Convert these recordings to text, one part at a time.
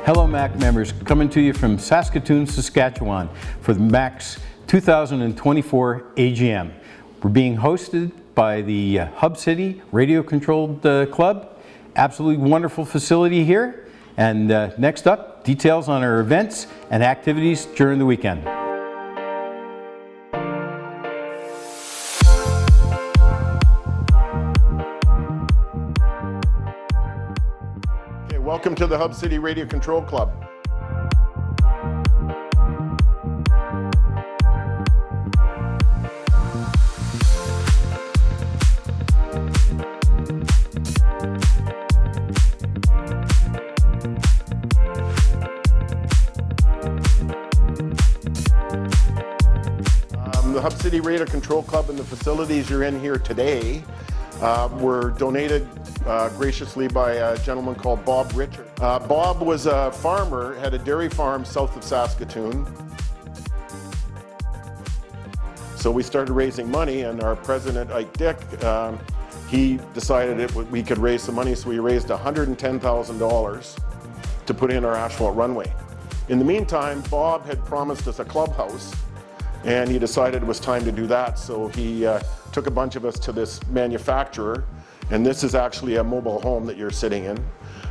Hello MAC members, coming to you from Saskatoon, Saskatchewan for the MAC's 2024 AGM. We're being hosted by the Hub City Radio Controlled Club. Absolutely wonderful facility here. And next up, details on our events and activities during the weekend. Welcome to the Hub City Radio Control Club. The Hub City Radio Control Club and the facilities you're in here today were donated graciously by a gentleman called Bob Richard. Bob was a farmer, had a dairy farm south of Saskatoon. So we started raising money, and our president, Ike Dick, he decided we could raise some money, so we raised $110,000 to put in our asphalt runway. In the meantime, Bob had promised us a clubhouse, and he decided it was time to do that, so he took a bunch of us to this manufacturer. And this is actually a mobile home that you're sitting in.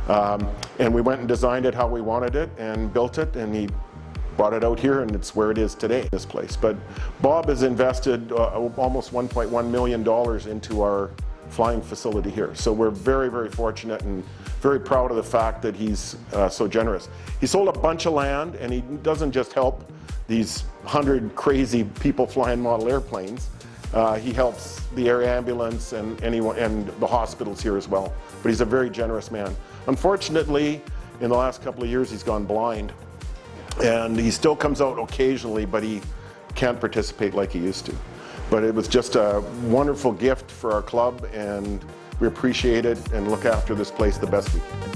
And we went and designed it how we wanted it and built it, and he brought it out here, and it's where it is today, this place. But Bob has invested almost $1.1 million into our flying facility here. So we're very, very fortunate and very proud of the fact that he's so generous. He sold a bunch of land, and he doesn't just help these 100 crazy people flying model airplanes. He helps the air ambulance and anyone and the hospitals here as well. But he's a very generous man. Unfortunately, in the last couple of years, he's gone blind. And he still comes out occasionally, but he can't participate like he used to. But it was just a wonderful gift for our club, and we appreciate it and look after this place the best we can.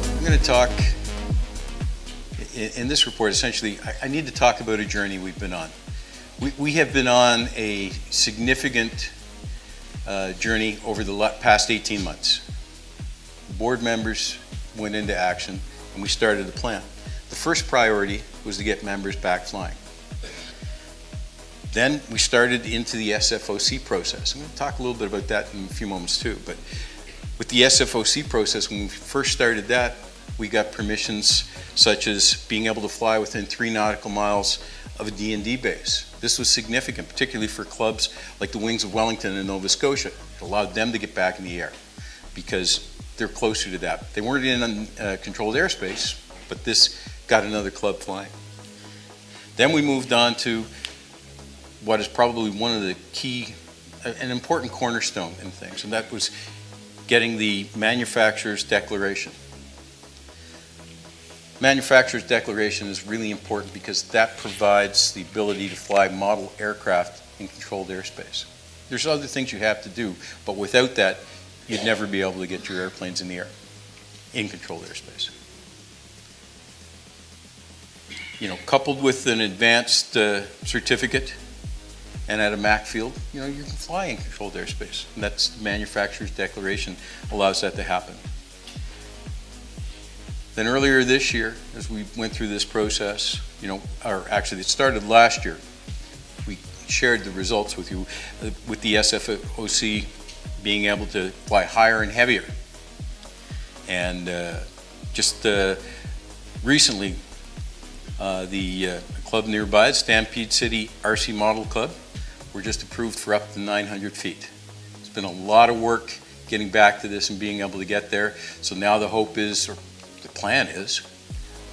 I'm going to talk, in this report, essentially, I need to talk about a journey we've been on. We have been on a significant journey over the past 18 months. Board members went into action, and we started a plan. The first priority was to get members back flying. Then we started into the SFOC process. I'm going to talk a little bit about that in a few moments too, but with the SFOC process, when we first started that, we got permissions such as being able to fly within 3 nautical miles of a D&D base. This was significant, particularly for clubs like the Wings of Wellington in Nova Scotia. It allowed them to get back in the air because they're closer to that. They weren't in controlled airspace, but this got another club flying. Then we moved on to what is probably one of the key, an important cornerstone in things, and that was getting the manufacturer's declaration. Manufacturer's declaration is really important because that provides the ability to fly model aircraft in controlled airspace. There's other things you have to do, but without that, you'd never be able to get your airplanes in the air, in controlled airspace. You know, coupled with an advanced certificate and at a MAC field, you know, you can fly in controlled airspace. And that's the manufacturer's declaration allows that to happen. Then earlier this year, as we went through this process, you know, or actually it started last year, we shared the results with you, with the SFOC being able to fly higher and heavier. And just recently, the club nearby, Stampede City RC Model Club, were just approved for up to 900 feet. It's been a lot of work getting back to this and being able to get there. So now the hope is, or the plan is,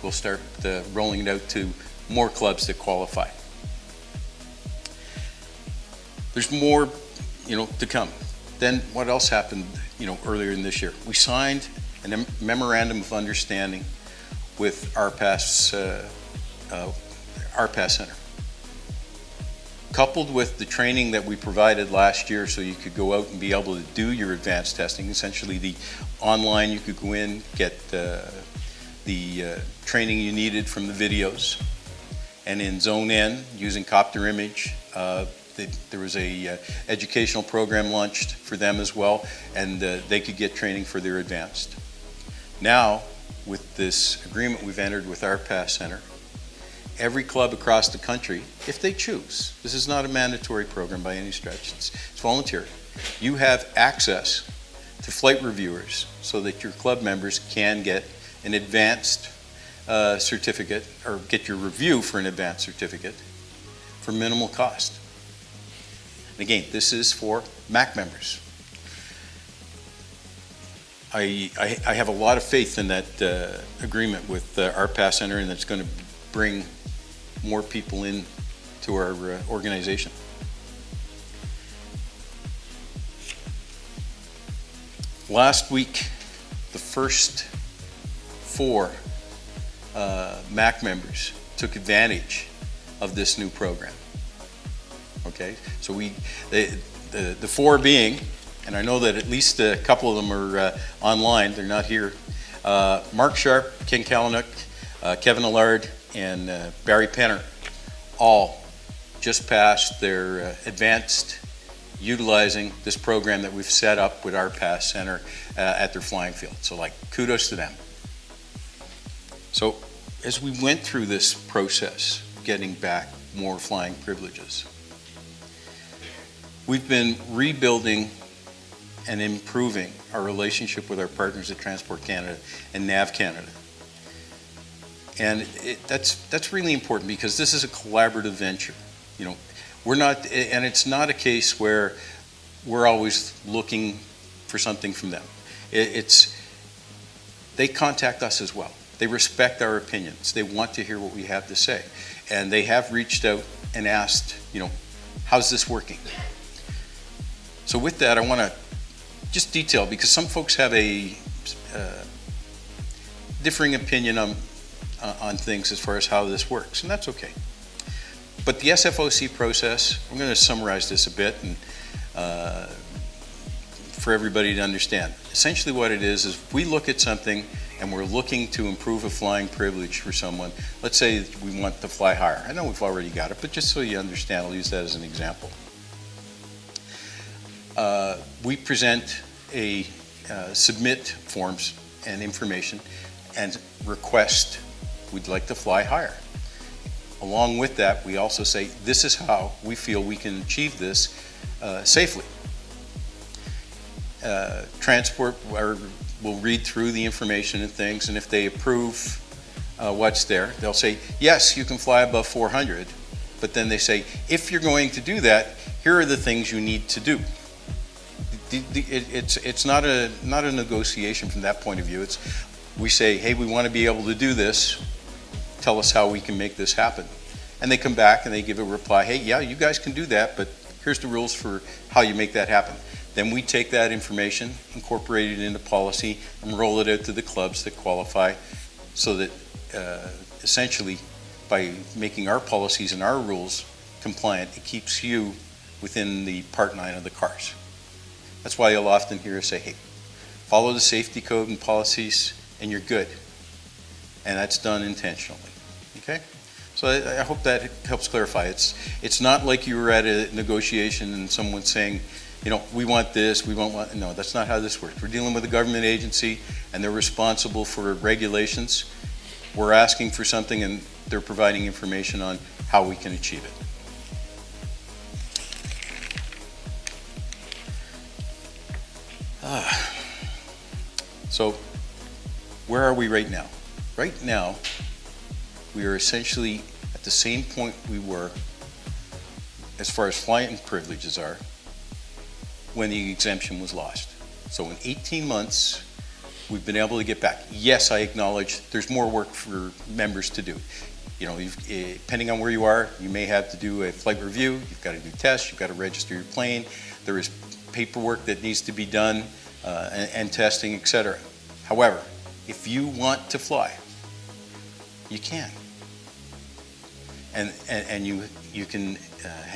we'll start rolling it out to more clubs that qualify. There's more, to come. Then what else happened, earlier in this year? We signed a memorandum of understanding with RPAS Center. Coupled with the training that we provided last year so you could go out and be able to do your advanced testing, essentially the online, you could go in, get the training you needed from the videos. And in Zone N, using Copter Image, there was a educational program launched for them as well, and they could get training for their advanced. Now, with this agreement we've entered with RPAS Center, every club across the country, if they choose, this is not a mandatory program by any stretch, it's voluntary, you have access to flight reviewers so that your club members can get an advanced certificate, or get your review for an advanced certificate for minimal cost. And again, this is for MAC members. I have a lot of faith in that agreement with RPAS Center, and it's going to bring more people in to our organization. Last week, the first 4 MAC members took advantage of this new program. Okay, so the 4 being, and I know that at least a couple of them are online, they're not here, Mark Sharp, Ken Kalinuk, Kevin Allard, and Barry Penner, all just passed their advanced utilizing this program that we've set up with RPAS Center at their flying field. So kudos to them. So as we went through this process, getting back more flying privileges, we've been rebuilding and improving our relationship with our partners at Transport Canada and NAV Canada. And that's really important, because this is a collaborative venture. We're not, and it's not a case where we're always looking for something from them. They contact us as well. They respect our opinions. They want to hear what we have to say. And they have reached out and asked, how's this working? So with that, I want to just detail, because some folks have a differing opinion on things as far as how this works, and that's okay. But the SFOC process, I'm going to summarize this a bit and for everybody to understand. Essentially what it is we look at something and we're looking to improve a flying privilege for someone. Let's say we want to fly higher. I know we've already got it, but just so you understand, I'll use that as an example. We present submit forms and information and request we'd like to fly higher. Along with that, we also say this is how we feel we can achieve this safely. Transport will read through the information and things, and if they approve what's there, they'll say, yes, you can fly above 400, but then they say, if you're going to do that, here are the things you need to do. It's not a negotiation from that point of view. We say, hey, we want to be able to do this. Tell us how we can make this happen. And they come back and they give a reply, hey, yeah, you guys can do that, but here's the rules for how you make that happen. Then we take that information, incorporate it into policy, and roll it out to the clubs that qualify, so that essentially by making our policies and our rules compliant, it keeps you within the Part 9 of the CARS. That's why you'll often hear us say, hey, follow the safety code and policies and you're good. And that's done intentionally, okay? So I hope that helps clarify. It's not like you were at a negotiation and someone's saying, we want this, we want, no, that's not how this works. We're dealing with a government agency and they're responsible for regulations. We're asking for something and they're providing information on how we can achieve it. So where are we right now? Right now, we are essentially at the same point we were as far as flying privileges are when the exemption was lost. So in 18 months, we've been able to get back. Yes, I acknowledge there's more work for members to do. You know, depending on where you are, you may have to do a flight review, you've got to do tests, you've got to register your plane, there is paperwork that needs to be done, and testing, etc. However, if you want to fly, you can. And you can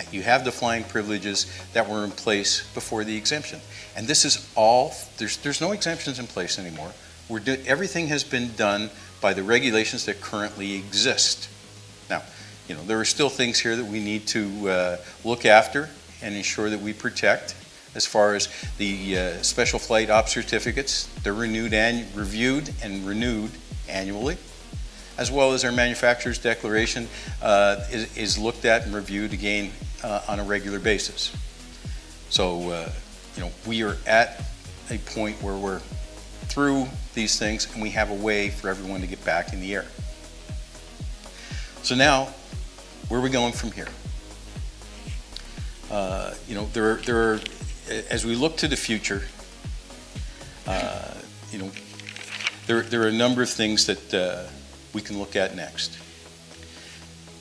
you have the flying privileges that were in place before the exemption. And this is all, there's no exemptions in place anymore. Everything has been done by the regulations that currently exist. Now, you know, there are still things here that we need to look after and ensure that we protect. As far as the special flight op certificates, they're reviewed and renewed annually, as well as our manufacturer's declaration is looked at and reviewed again on a regular basis. So, you know, we are at a point where we're through these things and we have a way for everyone to get back in the air. So now, where are we going from here? You know, there are, as we look to the future, you know, there are a number of things that we can look at next.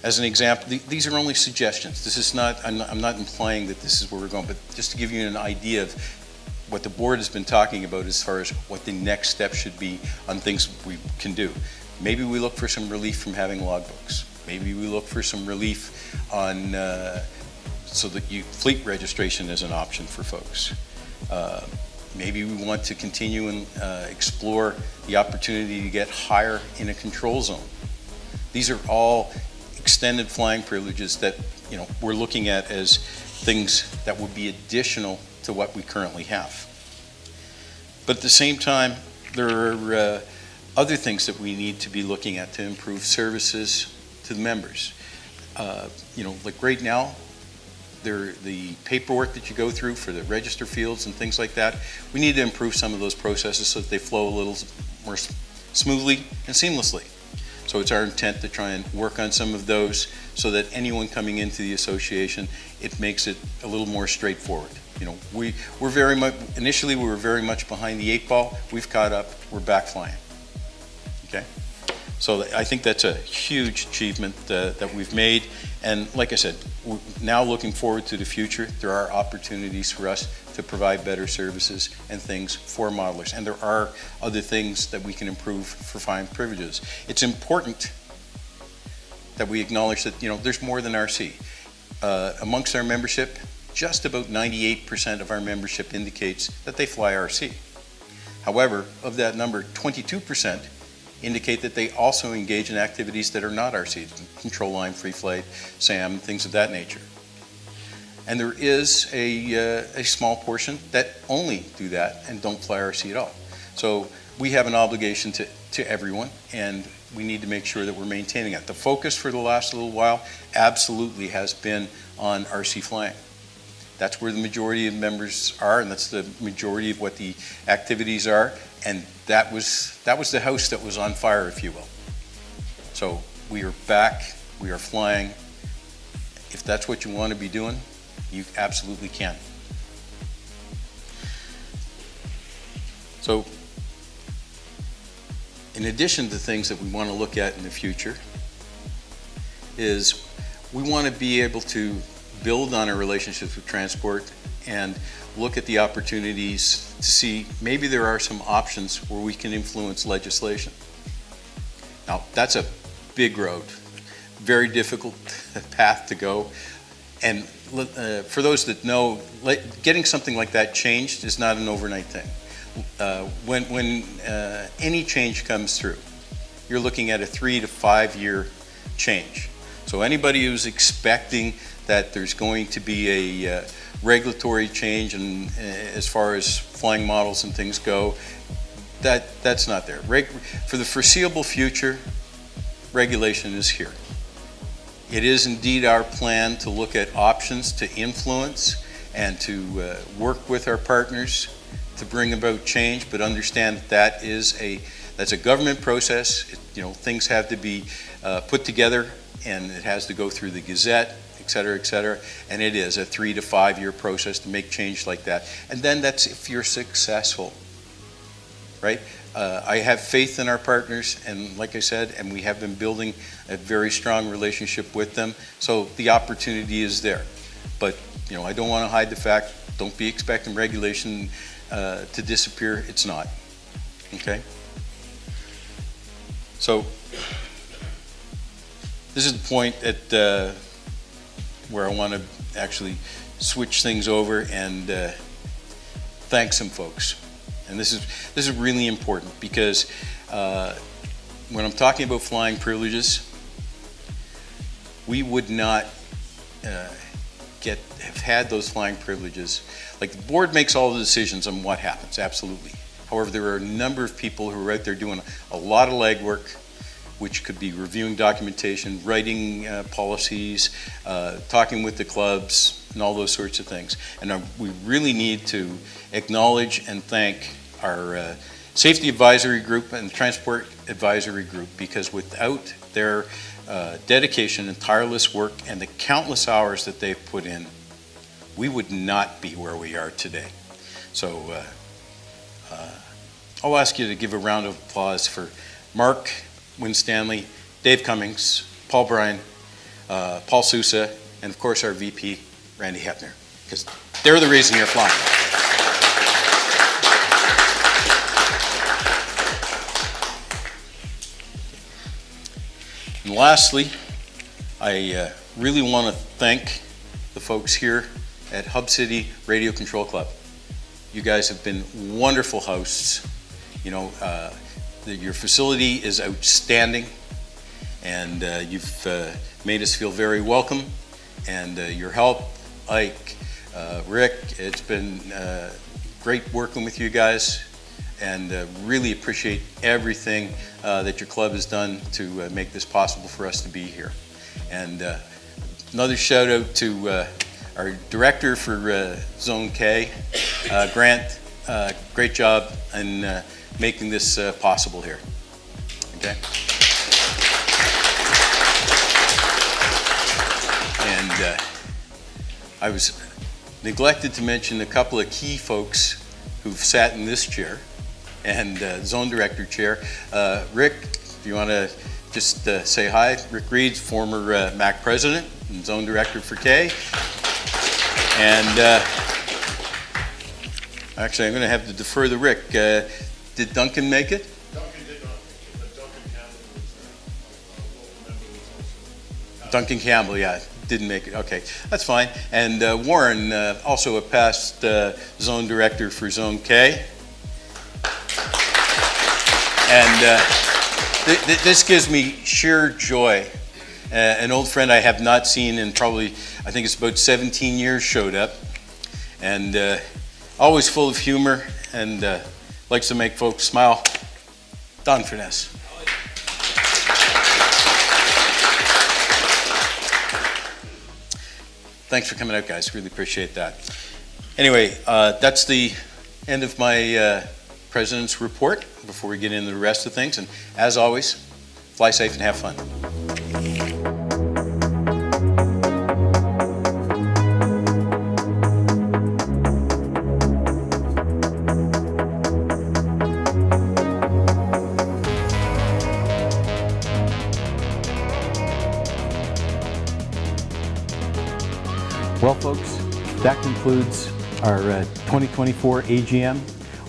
As an example, these are only suggestions. This is not, I'm not implying that this is where we're going, but just to give you an idea of what the board has been talking about as far as what the next step should be on things we can do. Maybe we look for some relief from having logbooks. Maybe we look for some relief on so that fleet registration is an option for folks. Maybe we want to continue and explore the opportunity to get higher in a control zone. These are all extended flying privileges that, you know, we're looking at as things that would be additional to what we currently have. But at the same time, there are other things that we need to be looking at to improve services to the members. You know, like right now, the paperwork that you go through for the register fields and things like that, we need to improve some of those processes so that they flow a little more smoothly and seamlessly. So it's our intent to try and work on some of those so that anyone coming into the association, it makes it a little more straightforward. You know, we're very much, initially we were very much behind the 8 ball. We've caught up, we're back flying. Okay? So I think that's a huge achievement that we've made. And like I said, we're now looking forward to the future. There are opportunities for us to provide better services and things for modelers. And there are other things that we can improve for flying privileges. It's important that we acknowledge that, you know, there's more than RC. Amongst our membership, just about 98% of our membership indicates that they fly RC. However, of that number, 22% indicate that they also engage in activities that are not RC, control line, free flight, SAM, things of that nature. And there is a small portion that only do that and don't fly RC at all. So we have an obligation to everyone, and we need to make sure that we're maintaining it. The focus for the last little while absolutely has been on RC flying. That's where the majority of members are, and that's the majority of what the activities are. And that was the house that was on fire, if you will. So we are back, we are flying. If that's what you want to be doing, you absolutely can. So in addition to things that we want to look at in the future, is we want to be able to build on our relationships with transport and look at the opportunities to see maybe there are some options where we can influence legislation. Now, that's a big road, very difficult path to go. And for those that know, getting something like that changed is not an overnight thing. When any change comes through, you're looking at a 3 to 5 year change. So anybody who's expecting that there's going to be a regulatory change and as far as flying models and things go, that's not there. For the foreseeable future, regulation is here. It is indeed our plan to look at options to influence and to work with our partners to bring about change, but understand that that's a government process. You know, things have to be put together, and it has to go through the Gazette, et cetera, and it is a 3 to 5 year process to make change like that. And then that's if you're successful. right? I have faith in our partners, and like I said, and we have been building a very strong relationship with them, so the opportunity is there. But, you know, I don't want to hide the fact, don't be expecting regulation to disappear. It's not, okay? So, this is the point at where I want to actually switch things over and thank some folks. And this is really important because when I'm talking about flying privileges, we would not have had those flying privileges. Like, the board makes all the decisions on what happens, absolutely. However, there are a number of people who are out there doing a lot of legwork, which could be reviewing documentation, writing policies, talking with the clubs, and all those sorts of things. And we really need to acknowledge and thank our Safety Advisory Group and Transport Advisory Group, because without their dedication and tireless work and the countless hours that they've put in, we would not be where we are today. So I'll ask you to give a round of applause for Mark Winstanley, Dave Cummings, Paul Bryan, Paul Sousa, and of course our VP, Randy Hepner, because they're the reason you're flying. And lastly, I really want to thank the folks here at Hub City Radio Control Club. You guys have been wonderful hosts. You know, your facility is outstanding, and you've made us feel very welcome. And your help, Ike, Rick, it's been great working with you guys, and really appreciate everything that your club has done to make this possible for us to be here. And another shout out to our director for Zone K, Grant. Great job in making this possible here. Okay. And I was neglected to mention a couple of key folks who've sat in this chair and zone director chair. Rick, if you want to just say hi. Rick Reed, former MAC president and zone director for K. And actually, I'm going to have to defer to Rick. Did Duncan make it? Duncan did not make it, but Duncan Campbell was a local member also. Duncan Campbell, yeah, didn't make it. Okay, that's fine. And Warren, also a past zone director for Zone K. And this gives me sheer joy. An old friend I have not seen in probably, I think it's about 17 years, showed up. And always full of humor and likes to make folks smile. Don Furness. Thanks for coming out, guys. Really appreciate that. Anyway, that's the end of my President's report before we get into the rest of things. And as always, fly safe and have fun. Well, folks, that concludes our 2024 AGM.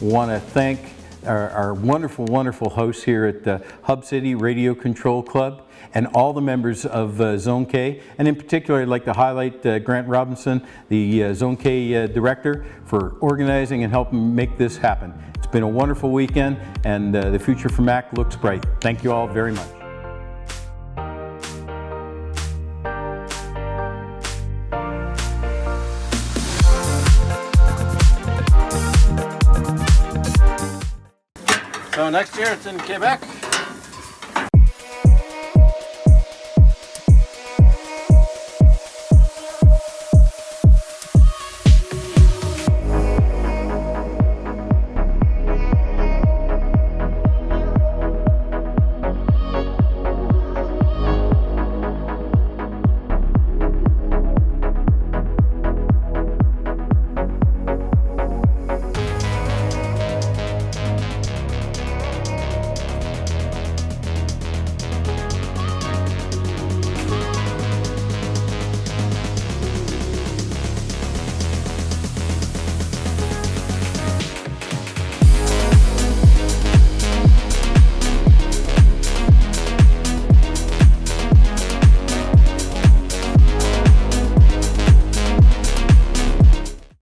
We want to thank our wonderful, wonderful hosts here at the Hub City Radio Control Club and all the members of Zone K. And in particular, I'd like to highlight Grant Robinson, the Zone K director, for organizing and helping make this happen. It's been a wonderful weekend, and the future for MAC looks bright. Thank you all very much. So next year it's in Quebec.